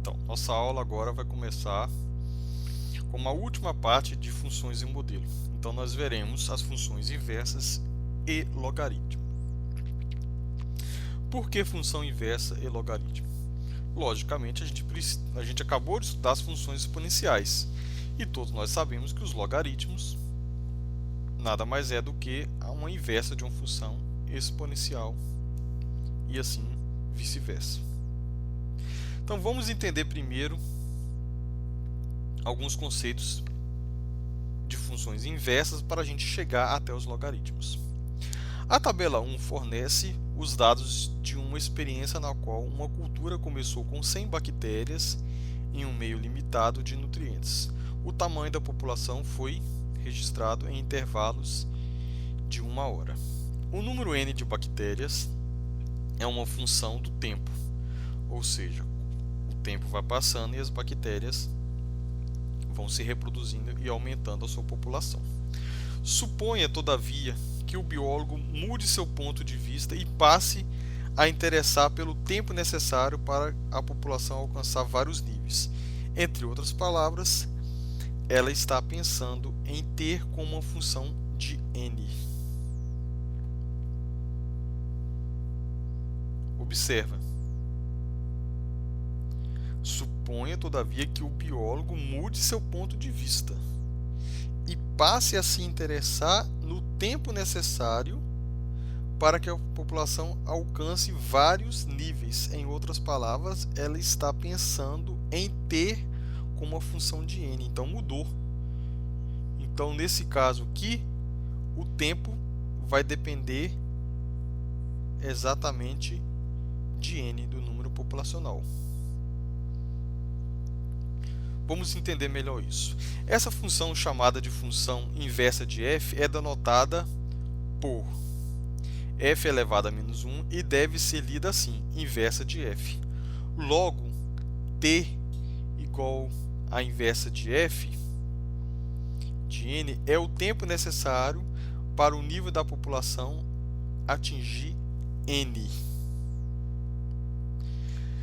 Então, nossa aula agora vai começar com uma última parte de funções em modelo. Então, nós veremos as funções inversas e logaritmo. Por que função inversa e logaritmo? Logicamente, a gente acabou de estudar as funções exponenciais e todos nós sabemos que os logaritmos nada mais é do que uma inversa de uma função exponencial e assim vice-versa. Então, vamos entender primeiro alguns conceitos de funções inversas para a gente chegar até os logaritmos. A tabela 1 fornece os dados de uma experiência na qual uma cultura começou com 100 bactérias em um meio limitado de nutrientes. O tamanho da população foi registrado em intervalos de 1 hora. O número n de bactérias é uma função do tempo, ou seja, o tempo vai passando e as bactérias vão se reproduzindo e aumentando a sua população. Suponha, todavia, que o biólogo mude seu ponto de vista e passe a interessar pelo tempo necessário para a população alcançar vários níveis. Entre outras palavras, ela está pensando em ter como uma função de n. Observa. Suponha, todavia, que o biólogo mude seu ponto de vista e passe a se interessar no tempo necessário para que a população alcance vários níveis. Em outras palavras, ela está pensando em ter como uma função de n, então mudou. Então, nesse caso aqui, o tempo vai depender exatamente de n, do número populacional. Vamos entender melhor isso. Essa função chamada de função inversa de f é denotada por f elevado a menos 1 e deve ser lida assim, inversa de f. Logo, t igual a inversa de f de n é o tempo necessário para o nível da população atingir n.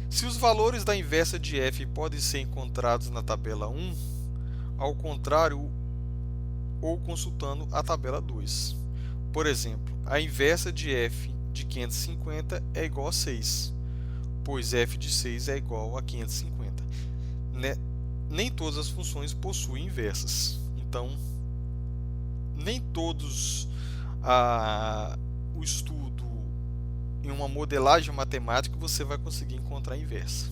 Se os valores da inversa de f podem ser encontrados na tabela 1, ao contrário, ou consultando a tabela 2. Por exemplo, a inversa de f de 550 é igual a 6, pois f de 6 é igual a 550. Nem todas as funções possuem inversas, então nem todos o estudo em uma modelagem matemática você vai conseguir encontrar a inversa.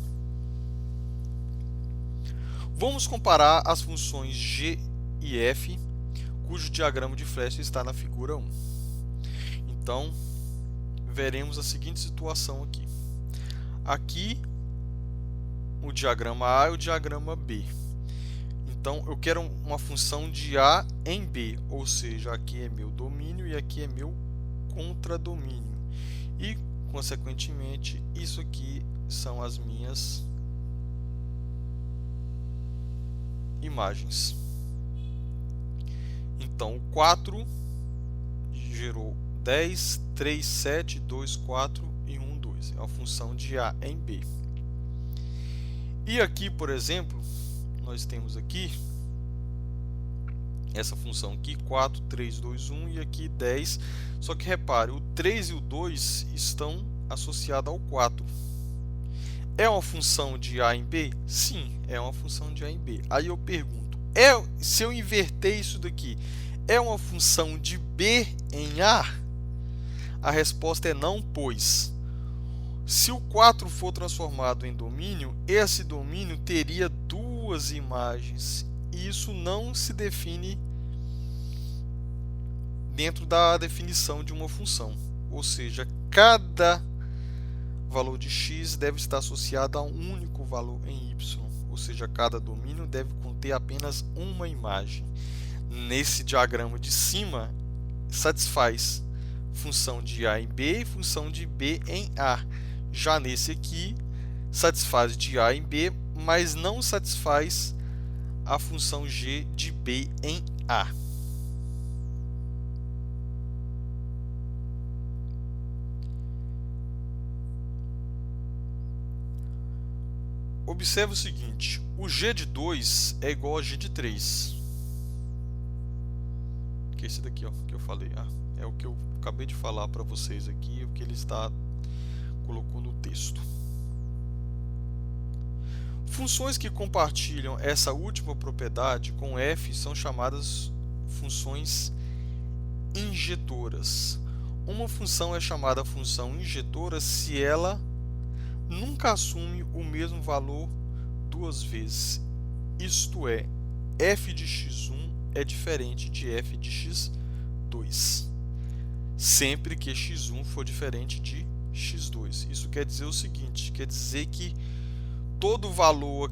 Vamos comparar as funções g e f, cujo diagrama de flecha está na figura 1. Então, veremos a seguinte situação aqui. Aqui, o diagrama A e o diagrama B. Então, eu quero uma função de A em B, ou seja, aqui é meu domínio e aqui é meu contradomínio. E, consequentemente, isso aqui são as minhas imagens. Então, o 4 gerou 10, 3, 7, 2, 4 e 1, 2. É uma função de A em B. E aqui, por exemplo, nós temos aqui essa função aqui, 4, 3, 2, 1 e aqui 10. Só que repare, o 3 e o 2 estão associados ao 4. É uma função de A em B? Sim, é uma função de A em B. Aí eu pergunto, se eu inverter isso daqui, é uma função de B em A? A resposta é não, pois se o 4 for transformado em domínio, esse domínio teria duas imagens. E isso não se define dentro da definição de uma função. Ou seja, cada valor de x deve estar associado a um único valor em y. Ou seja, cada domínio deve conter apenas uma imagem. Nesse diagrama de cima, satisfaz função de A em B e função de B em A. Já nesse aqui, satisfaz de A em B, mas não satisfaz a função g de B em A. Observe o seguinte, o g de 2 é igual a g de 3. Que é esse daqui, ó, que eu falei. É o que eu acabei de falar para vocês aqui, o que ele colocou no texto. Funções que compartilham essa última propriedade com f são chamadas funções injetoras. Uma função é chamada função injetora se ela nunca assume o mesmo valor duas vezes. Isto é, f de x1 é diferente de f de x2, sempre que x1 for diferente de x2. Isso quer dizer o seguinte, quer dizer que todo valor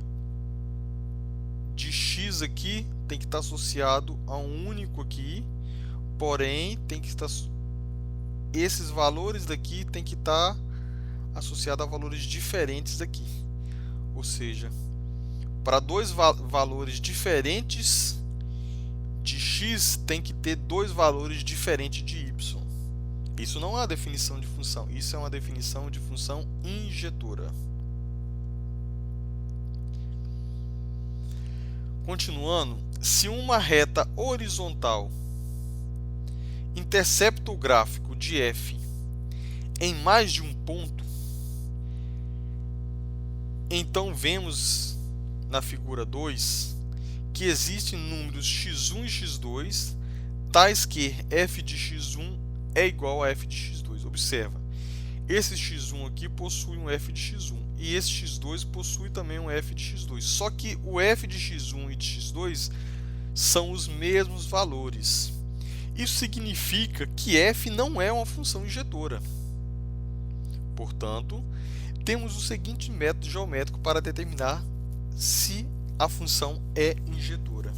de x aqui tem que estar associado a um único aqui, porém tem que estar, esses valores daqui tem que estar associados a valores diferentes aqui. Ou seja, para dois valores diferentes de x tem que ter dois valores diferentes de y. Isso não é uma definição de função, isso é uma definição de função injetora. Continuando, se uma reta horizontal intercepta o gráfico de f em mais de um ponto, então vemos na figura 2 que existem números x1 e x2 tais que f de x1 é igual a f de x2. Observa, esse x1 aqui possui um f de x1 e esse x2 possui também um f de x2. Só que o f de x1 e de x2 são os mesmos valores. Isso significa que f não é uma função injetora. Portanto, temos o seguinte método geométrico para determinar se a função é injetora.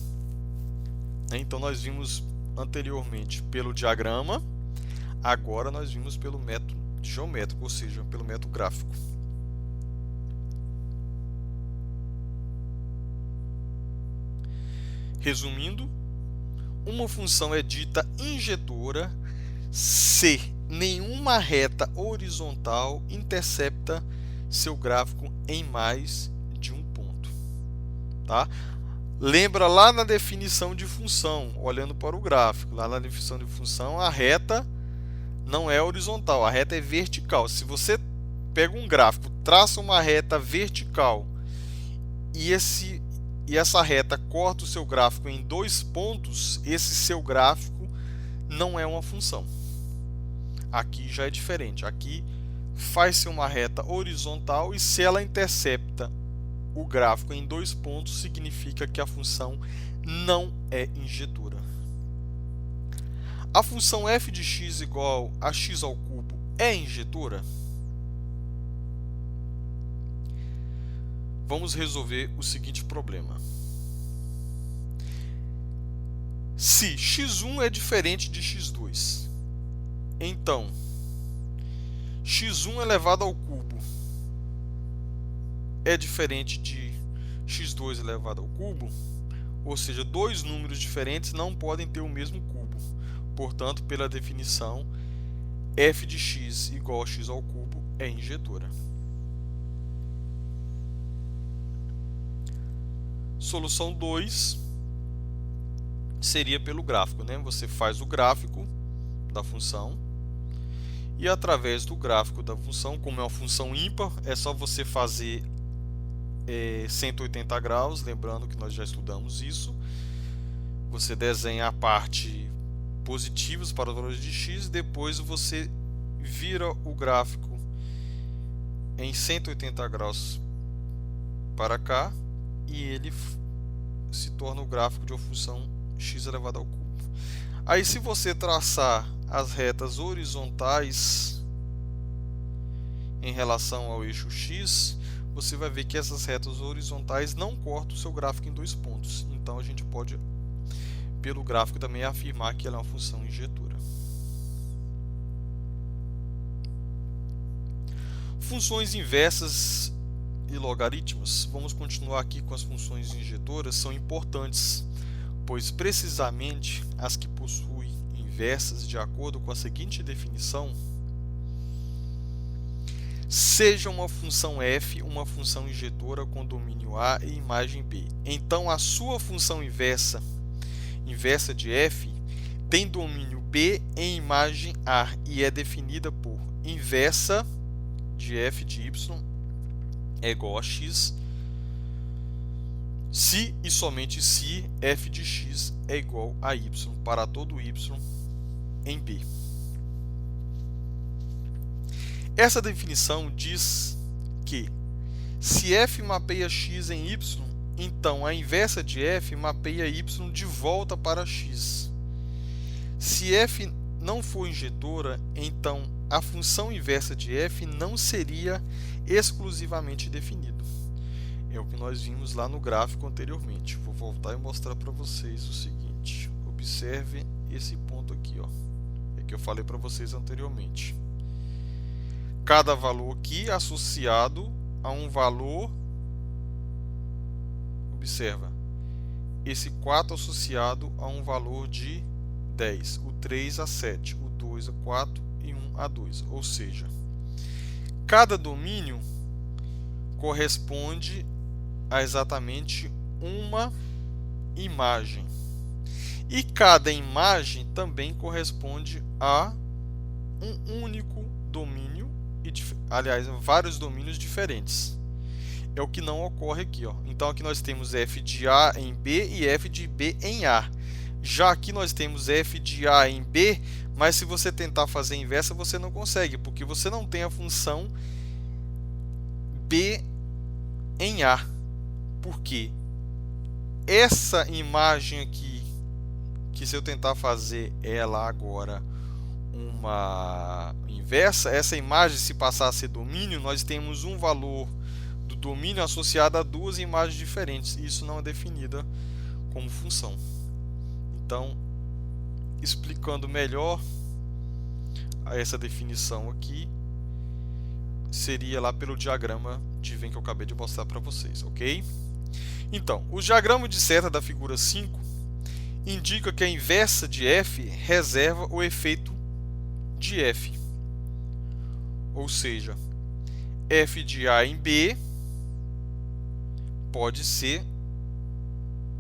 Então nós vimos anteriormente pelo diagrama, agora nós vimos pelo método geométrico, ou seja, pelo método gráfico. Resumindo, uma função é dita injetora se nenhuma reta horizontal intercepta seu gráfico em mais de um ponto. Tá? Lembra lá na definição de função, olhando para o gráfico, lá na definição de função, a reta não é horizontal, a reta é vertical. Se você pega um gráfico, traça uma reta vertical e essa reta corta o seu gráfico em dois pontos, esse seu gráfico não é uma função. Aqui já é diferente. Aqui faz-se uma reta horizontal e se ela intercepta o gráfico em dois pontos, significa que a função não é injetora. A função f de x igual a x ao cubo é injetora? Vamos resolver o seguinte problema. Se x1 é diferente de x2, então x1 elevado ao cubo é diferente de x2 elevado ao cubo, ou seja, dois números diferentes não podem ter o mesmo cubo. Portanto, pela definição, f de x igual a x ao cubo é injetora. Solução 2 seria pelo gráfico, né? Você faz o gráfico da função e através do gráfico da função, como é uma função ímpar, é só você fazer 180 graus, lembrando que nós já estudamos isso. Você desenha a parte positivos para os valores de x, depois você vira o gráfico em 180 graus para cá e ele se torna o gráfico de uma função x elevado ao cubo. Aí, se você traçar as retas horizontais em relação ao eixo x, você vai ver que essas retas horizontais não cortam o seu gráfico em dois pontos. Então a gente pode, pelo gráfico, também afirmar que ela é uma função injetora. Funções inversas e logaritmos. Vamos continuar aqui com as funções injetoras. São importantes, pois precisamente as que possuem inversas, de acordo com a seguinte definição, seja uma função f uma função injetora com domínio A e imagem B. Então a sua função inversa de f tem domínio B em imagem A e é definida por inversa de f de y é igual a x se e somente se f de x é igual a y para todo y em B. Essa definição diz que se f mapeia x em y, então a inversa de f mapeia y de volta para x. Se f não for injetora, então a função inversa de f não seria exclusivamente definida. É o que nós vimos lá no gráfico anteriormente. Vou voltar e mostrar para vocês o seguinte. Observe esse ponto aqui, ó. É que eu falei para vocês anteriormente. Cada valor aqui associado a um valor. Observa. Esse 4 associado a um valor de 10. O 3 a 7. O 2 a 4 e 1 a 2. Ou seja, cada domínio corresponde a exatamente uma imagem. E cada imagem também corresponde a um único domínio, aliás, vários domínios diferentes. É o que não ocorre aqui, ó. Então aqui nós temos f de A em B e f de B em A. Já aqui nós temos f de A em B, mas se você tentar fazer a inversa, você não consegue, porque você não tem a função B em A. Porque essa imagem aqui, que se eu tentar fazer ela agora uma inversa, essa imagem, se passar a ser domínio, nós temos um valor do domínio associado a duas imagens diferentes. Isso não é definida como função. Então, explicando melhor essa definição aqui, seria lá pelo diagrama de Venn que eu acabei de mostrar para vocês, ok? Então, o diagrama de seta da figura 5 indica que a inversa de f reserva o efeito de f. Ou seja, f de A em B pode ser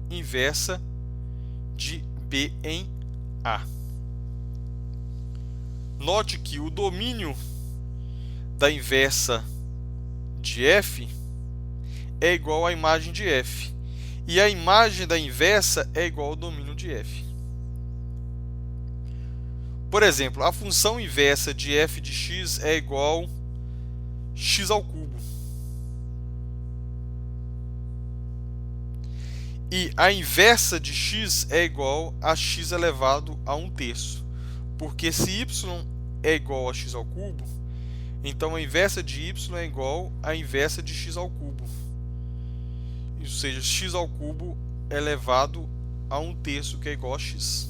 inversa de B em A. Note que o domínio da inversa de f é igual à imagem de f. E a imagem da inversa é igual ao domínio de f. Por exemplo, a função inversa de f de x é igual a x ao cubo. E a inversa de x é igual a x elevado a 1/3. Porque se y é igual a x ao cubo, então a inversa de y é igual à inversa de x ao cubo. Ou seja, x ao cubo elevado a 1/3, que é igual a x.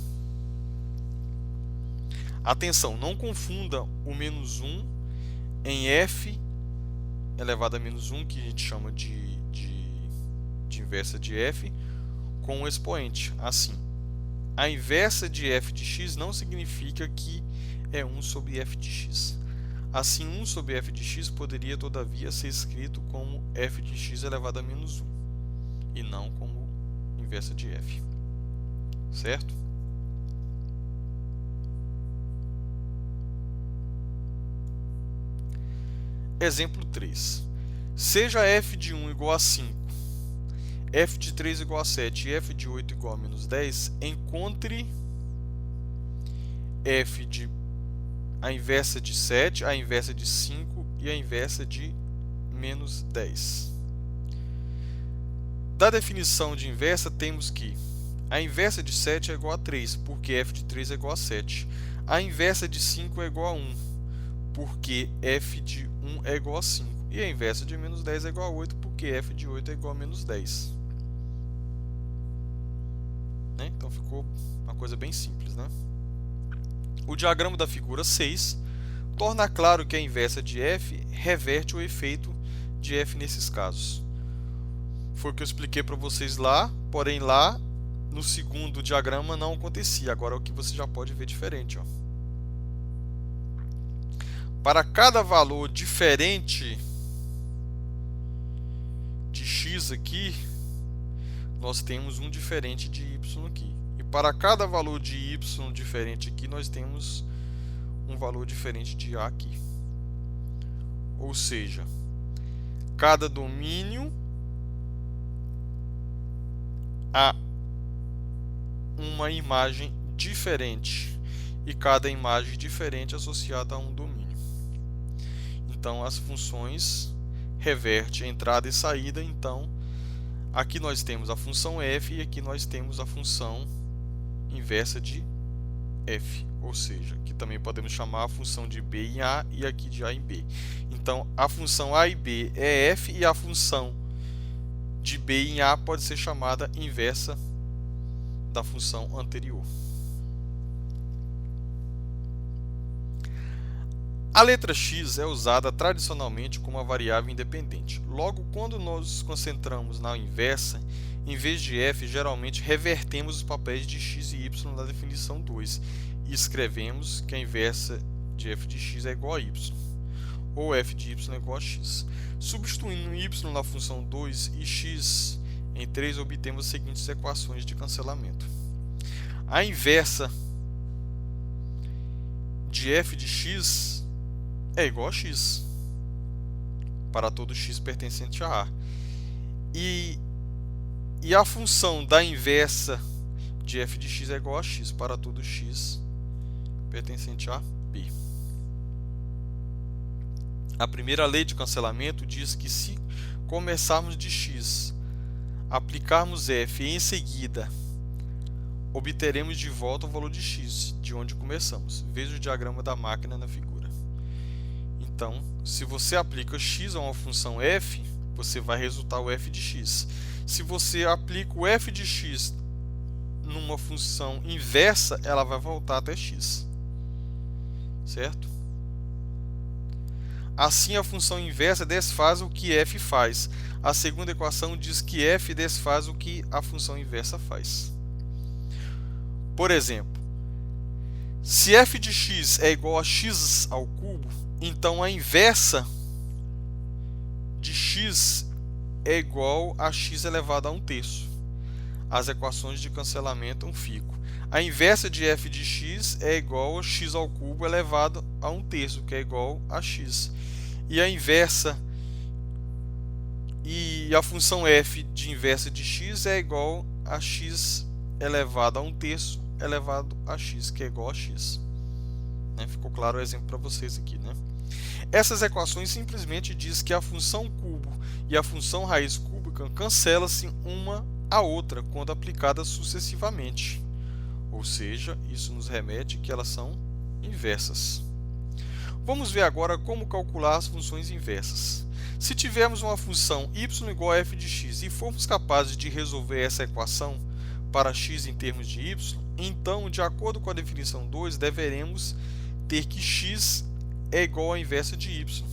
Atenção, não confunda o menos 1 em f elevado a menos 1, que a gente chama de inversa de f, com um expoente. Assim, a inversa de f de x não significa que é 1 sobre f de x. Assim, 1 sobre f de x poderia, todavia, ser escrito como f de x elevado a menos 1, e não como inversa de f. Certo? Exemplo 3. Seja f de 1 igual a 5, f de 3 igual a 7 e f de 8 igual a menos 10, encontre f de a inversa de 7, a inversa de 5 e a inversa de menos 10. Da definição de inversa, temos que a inversa de 7 é igual a 3, porque f de 3 é igual a 7. A inversa de 5 é igual a 1, porque f de 1 é igual a 5. E a inversa de menos 10 é igual a 8, porque f de 8 é igual a menos 10. Né? Então ficou uma coisa bem simples, né? O diagrama da figura 6 torna claro que a inversa de f reverte o efeito de f nesses casos. Foi o que eu expliquei para vocês lá, porém lá no segundo diagrama não acontecia. Agora é o que você já pode ver diferente, ó. Para cada valor diferente de x aqui, nós temos um diferente de y aqui. E para cada valor de y diferente aqui, nós temos um valor diferente de a aqui. Ou seja, cada domínio há uma imagem diferente e cada imagem diferente associada a um domínio. Então as funções reverte entrada e saída. Então aqui nós temos a função f e aqui nós temos a função inversa de f, ou seja, que também podemos chamar a função de b em a e aqui de a em b. Então a função a e b é f e a função de b em a pode ser chamada inversa da função anterior. A letra x é usada tradicionalmente como uma variável independente. Logo, quando nós nos concentramos na inversa, em vez de f, geralmente revertemos os papéis de x e y na definição 2 e escrevemos que a inversa de f de x é igual a y, ou f de y é igual a x. Substituindo y na função 2 e x em 3, obtemos as seguintes equações de cancelamento. A inversa de f de x é igual a x para todo x pertencente a A. E a função da inversa de f de x é igual a x para todo x pertencente a B. A primeira lei de cancelamento diz que se começarmos de x, aplicarmos f e em seguida obteremos de volta o valor de x de onde começamos. Veja o diagrama da máquina na figura. Então, se você aplica x a uma função f, você vai resultar o f de x. Se você aplica o f de x numa função inversa, ela vai voltar até x. Certo? Assim, a função inversa desfaz o que f faz. A segunda equação diz que f desfaz o que a função inversa faz. Por exemplo, se f de x é igual a x ao cubo, então a inversa de x é igual a x elevado a 1/3. As equações de cancelamento ficam. A inversa de f de x é igual a x ao cubo elevado a 1/3, que é igual a x. E a inversa e a função f de inversa de x é igual a x elevado a 1/3 elevado a x, que é igual a x. Ficou claro o exemplo para vocês aqui, né? Essas equações simplesmente diz que a função cubo e a função raiz cúbica cancelam-se uma a outra quando aplicadas sucessivamente. Ou seja, isso nos remete que elas são inversas. Vamos ver agora como calcular as funções inversas. Se tivermos uma função y igual a f de x e formos capazes de resolver essa equação para x em termos de y, então, de acordo com a definição 2, deveremos ter que x é igual à inversa de y.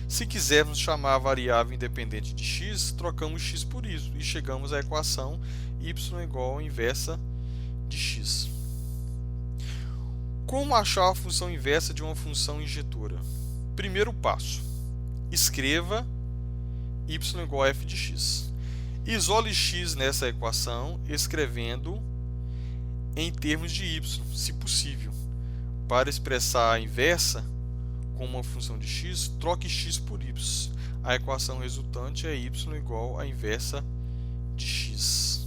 Se quisermos chamar a variável independente de x, trocamos x por y e chegamos à equação y igual à inversa de x. Como achar a função inversa de uma função injetora? Primeiro passo: escreva y igual a f de x. Isole x nessa equação, escrevendo em termos de y, se possível. Para expressar a inversa com uma função de x, troque x por y. A equação resultante é y igual à inversa de x.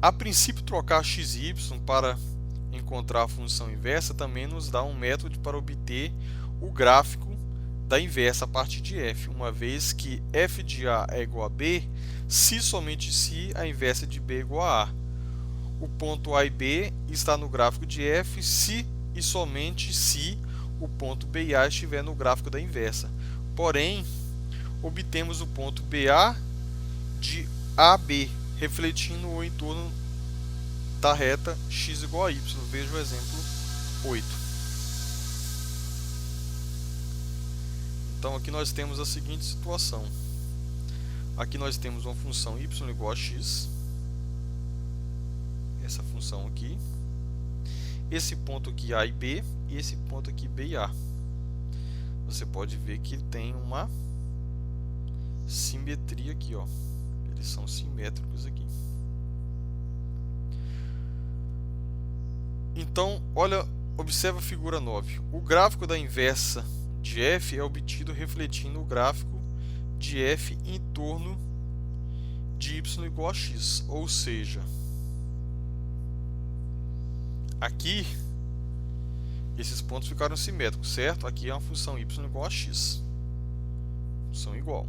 A princípio, trocar x e y para encontrar a função inversa também nos dá um método para obter o gráfico da inversa a partir de f, uma vez que f de a é igual a b, se somente se a inversa de b é igual a a. O ponto A e B está no gráfico de f se e somente se o ponto B e A estiver no gráfico da inversa. Porém, obtemos o ponto BA de AB, refletindo o entorno da reta x igual a y. Veja o exemplo 8. Então aqui nós temos a seguinte situação. Aqui nós temos uma função y igual a x. Essa função aqui. Esse ponto aqui A e B. E esse ponto aqui B e A. você pode ver que ele tem uma simetria aqui, ó. Eles são simétricos aqui. Então, olha, observa a figura 9. O gráfico da inversa de f é obtido refletindo o gráfico de f em torno de y igual a x, ou seja, aqui esses pontos ficaram simétricos, certo? Aqui é uma função y igual a x, função igual.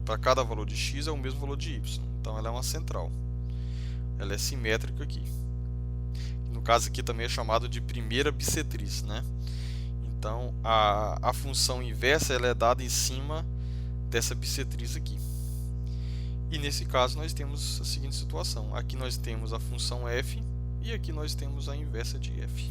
Para cada valor de x é o mesmo valor de y, então ela é uma central, ela é simétrica aqui. No caso aqui também é chamado de primeira bissetriz, né? Então a função inversa ela é dada em cima dessa bissetriz aqui. E nesse caso nós temos a seguinte situação: aqui nós temos a função f e aqui nós temos a inversa de f.